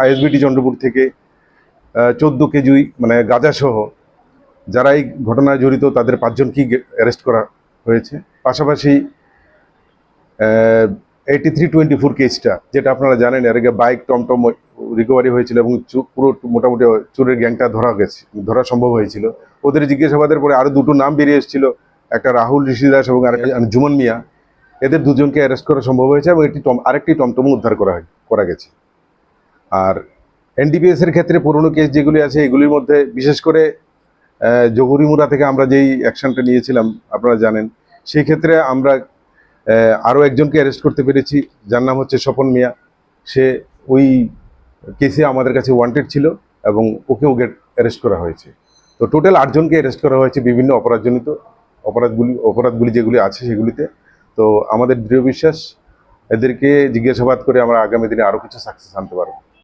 ISBT Chandrapur থেকে 14 KG মানে গাঁজা সহ যারা এই ঘটনায় জড়িত তাদের 5 জনকে অ্যারেস্ট করা হয়েছে। পাশাপাশি 8324 কেসটা, যেটা আপনারা জানেন, এর আগে বাইক টমটম রিকভারি হয়েছিল এবং পুরো মোটামুটি চোরের গ্যাংটা ধরা সম্ভব হয়েছিল। ওদের জিজ্ঞাসাবাদের পরে আরও 2টো নাম বেরিয়ে এসেছিল, একটা রাহুল ঋষিদাস এবং জুমন মিয়া। এদের 2জনকে অ্যারেস্ট করা সম্ভব হয়েছে এবং আরেকটি টমটমও উদ্ধার করা গেছে। আর এনডিপিএস এর ক্ষেত্রে পুরনো কেস যেগুলি আছে এগুলির মধ্যে বিশেষ করে জগুরিমুড়া থেকে আমরা যেই অ্যাকশনটা নিয়েছিলাম আপনারা জানেন, সেই ক্ষেত্রে আমরা আরও একজনকে অ্যারেস্ট করতে পেরেছি, যার নাম হচ্ছে স্বপন মিয়া। সে ওই কেসে আমাদের কাছে ওয়ান্টেড ছিল এবং ওকেও অ্যারেস্ট করা হয়েছে। তো টোটাল 8 জনকে অ্যারেস্ট করা হয়েছে বিভিন্ন অপরাধজনিত অপরাধগুলি যেগুলি আছে সেগুলিতে। তো আমাদের দৃঢ় বিশ্বাস এদেরকে জিজ্ঞাসাবাদ করে আমরা আগামী দিনে আরও কিছু সাকসেস আনতে পারবো।